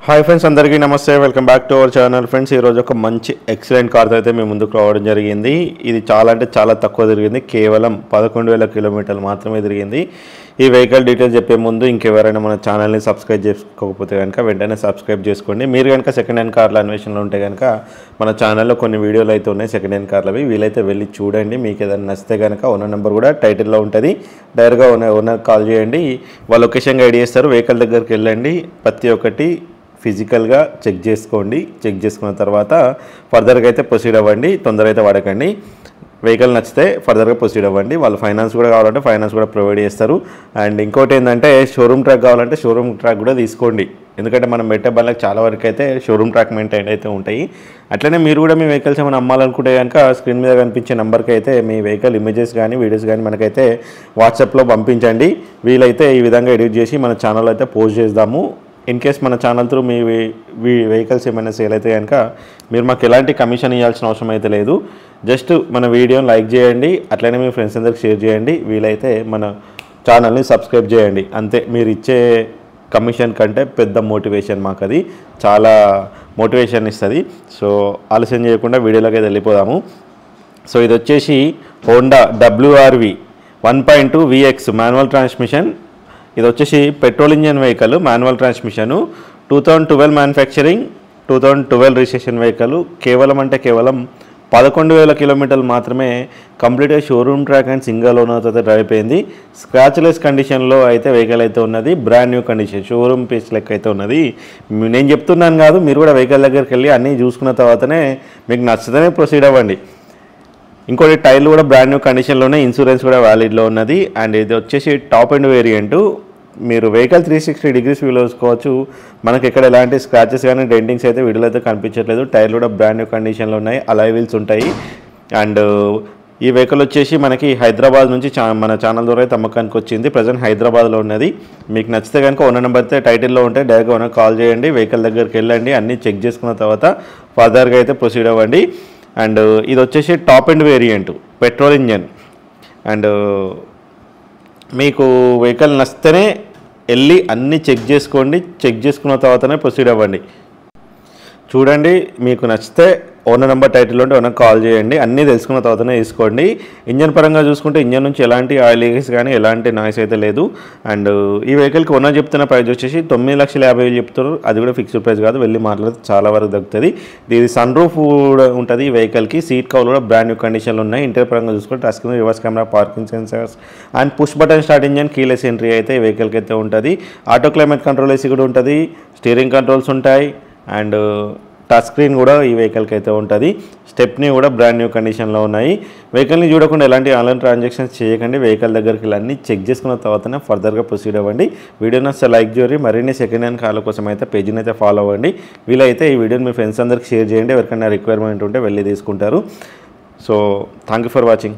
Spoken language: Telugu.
హాయ్ ఫ్రెండ్స్, అందరికీ నమస్తే. Welcome back to our channel. Friends, ఈరోజు ఒక మంచి ఎక్సలెంట్ కార్తో అయితే మేము ముందుకు రావడం జరిగింది. ఇది చాలా అంటే చాలా తక్కువ తిరిగింది. కేవలం 11,000 కిలోమీటర్లు మాత్రమే తిరిగింది. ఈ వెహికల్ డీటెయిల్స్ చెప్పే ముందు ఇంకెవరైనా మన ఛానల్ని సబ్స్క్రైబ్ చేసుకోకపోతే కనుక వెంటనే సబ్స్క్రైబ్ చేసుకోండి. మీరు కనుక సెకండ్ హ్యాండ్ కార్ల అన్వేషణలో ఉంటే కనుక మన ఛానల్లో కొన్ని వీడియోలు అయితే ఉన్నాయి సెకండ్ హ్యాండ్ కార్లవి. వీలైతే వెళ్ళి చూడండి. మీకు ఏదైనా నచ్చితే కనుక ఓనర్ నెంబర్ కూడా టైటిల్లో ఉంటుంది. డైరెక్ట్గా ఓనర్ కాల్ చేయండి. వాళ్ళ లొకేషన్ గైడ్ చేస్తారు. వెహికల్ దగ్గరికి వెళ్ళండి. ప్రతి ఒక్కటి ఫిజికల్గా చెక్ చేసుకోండి. చెక్ చేసుకున్న తర్వాత ఫర్దర్గా అయితే ప్రొసీడ్ అవ్వండి. తొందర అయితే వాడకండి. వెహికల్ నచ్చితే ఫర్దర్గా ప్రొసీడ్ అవ్వండి. వాళ్ళు ఫైనాన్స్ కూడా కావాలంటే ఫైనాన్స్ కూడా ప్రొవైడ్ చేస్తారు. అండ్ ఇంకోటి ఏంటంటే షోరూమ్ ట్రాక్ కావాలంటే షోరూమ్ ట్రాక్ కూడా తీసుకోండి. ఎందుకంటే మనం పెట్టే బండ్లకు చాలా వరకు అయితే షోరూమ్ ట్రాక్ మెయింటైన్ అయితే ఉంటాయి. అట్లనే మీరు కూడా మీ వెహికల్స్ ఏమైనా అమ్మాలనుకుంటే కనుక స్క్రీన్ మీద కనిపించే నెంబర్కి అయితే మీ వెహికల్ ఇమేజెస్ కానీ వీడియోస్ కానీ మనకైతే వాట్సాప్లో పంపించండి. వీలైతే ఈ విధంగా ఎడిట్ చేసి మన ఛానల్ అయితే పోస్ట్ చేద్దాము. ఇన్ కేస్ మన ఛానల్ త్రూ మీ వెహికల్స్ ఏమైనా సేల్ అయితే కనుక మీరు మాకు ఎలాంటి కమిషన్ ఇవ్వాల్సిన అవసరం అయితే లేదు. జస్ట్ మన వీడియోని లైక్ చేయండి. అట్లనే మీ ఫ్రెండ్స్ అందరికి షేర్ చేయండి. వీలైతే మన ఛానల్ని సబ్స్క్రైబ్ చేయండి. అంతే. మీరు ఇచ్చే కమిషన్ కంటే పెద్ద మోటివేషన్ మాకు, అది చాలా మోటివేషన్ ఇస్తుంది. సో ఆలస్యం చేయకుండా వీడియోలోకి అయితే వెళ్ళిపోదాము. సో ఇది వచ్చేసి Honda WRV 1.2 VX manual transmission. ఇది వచ్చేసి petrol engine vehicle, manual transmission. 2012 manufacturing, 2012 registration vehicle. కేవలం 11,000 కిలోమీటర్లు మాత్రమే కంప్లీట్గా షోరూమ్ ట్రాక్ అండ్ సింగల్ ఓనర్తో అయితే డ్రైవ్ అయిపోయింది. స్క్రాచ్లెస్ కండిషన్లో అయితే వెహికల్ అయితే ఉన్నది. Brand new condition, showroom piece లెక్క అయితే ఉన్నది. నేను చెప్తున్నాను కాదు, మీరు కూడా వెహికల్ దగ్గరికి వెళ్ళి అన్నీ చూసుకున్న తర్వాతనే మీకు నచ్చితేనే ప్రొసీడ్ అవ్వండి. ఇంకోటి టైర్లు కూడా బ్రాండ్ న్యూ కండిషన్లోనే, ఇన్సూరెన్స్ కూడా వ్యాలిడ్లో ఉన్నది. అండ్ ఇది వచ్చేసి టాప్ ఎండ్ వేరియంటు. మీరు వెహికల్ 360 డిగ్రీస్ వ్యూ చూసుకోవచ్చు. మనకి ఎక్కడ ఎలాంటి స్క్రాచెస్ కానీ డెంటింగ్స్ అయితే వీడియోలో అయితే కనిపించట్లేదు. టైర్లు కూడా బ్రాండ్ న్యూ కండిషన్లో ఉన్నాయి. అలాయ్ వీల్స్ ఉంటాయి. అండ్ ఈ వెహికల్ వచ్చేసి మనకి హైదరాబాద్ నుంచి మన ఛానల్ ద్వారా అయితే అమ్మకానికి వచ్చింది. ప్రజెంట్ హైదరాబాద్లో ఉన్నది. మీకు నచ్చితే కనుక ఓనర్ నెంబర్ అయితే టైటిల్లో ఉంటే డైరెక్ట్గా ఓనర్ కాల్ చేయండి. వెహికల్ దగ్గరికి వెళ్ళండి. అన్నీ చెక్ చేసుకున్న తర్వాత ఫర్దర్గా అయితే ప్రొసీడ్ అవ్వండి. అండ్ ఇది వచ్చేసి top end variant petrol engine. And మీకు వెహికల్ నచ్చితేనే వెళ్ళి అన్నీ చెక్ చేసుకోండి. చెక్ చేసుకున్న తర్వాతనే ప్రొసీడ్ అవ్వండి. చూడండి, మీకు నచ్చితే ఓనర్ నెంబర్ టైటిల్ ఉంటే ఓనర్ కాల్ చేయండి. అన్నీ తెలుసుకున్న తర్వాతనే తీసుకోండి. ఇంజన్ పరంగా చూసుకుంటే ఇంజన్ నుంచి ఎలాంటి ఆయిల్ లీకేజ్ కానీ ఎలాంటి నాయిస్ అయితే లేదు. అండ్ ఈ వెహికల్కి ఓనర్ చెప్తున్న ప్రైస్ వచ్చేసి 9,50,000 చెప్తారు. అది కూడా ఫిక్స్డ్ ప్రైస్ కాదు, వెళ్ళి మాట్లాడితే చాలా వరకు దక్కుతుంది. ఇది సన్ రూఫ్ కూడా ఉంటుంది. ఈ వెహికల్కి సీట్ కవర్ కూడా బ్రాండ్ న్యూ కండిషన్లో ఉన్నాయి. ఇంటీరియర్ పరంగా చూసుకుంటే touch screen, reverse camera, parking sensors and push button start engine, keyless entry అయితే ఈ వెహికల్కి అయితే ఉంటుంది. ఆటో క్లైమేట్ కంట్రోల్ ఏసీ కూడా ఉంటుంది. స్టీరింగ్ కంట్రోల్స్ ఉంటాయి. అండ్ టచ్ స్క్రీన్ కూడా ఈ వెహికల్కి అయితే ఉంటుంది. స్టెప్ని కూడా బ్రాండ్ న్యూ కండిషన్లో ఉన్నాయి. వెహికల్ని చూడకుండా ఎలాంటి ఆన్లైన్ ట్రాన్సాక్షన్స్ చేయకండి. వెహికల్ దగ్గరికి అన్నీ చెక్ చేసుకున్న తర్వాతనే ఫర్దర్గా ప్రొసీడ్ అవ్వండి. వీడియోని వస్తే లైక్ చేయండి. మరిన్ని సెకండ్ హ్యాండ్ కార్ల కోసం అయితే పేజీని అయితే ఫాలో అవ్వండి. వీలైతే ఈ వీడియోని మీ ఫ్రెండ్స్ అందరికి షేర్ చేయండి. ఎవరికైనా రిక్వైర్మెంట్ ఉంటే వెళ్ళి తీసుకుంటారు. So thank you for watching.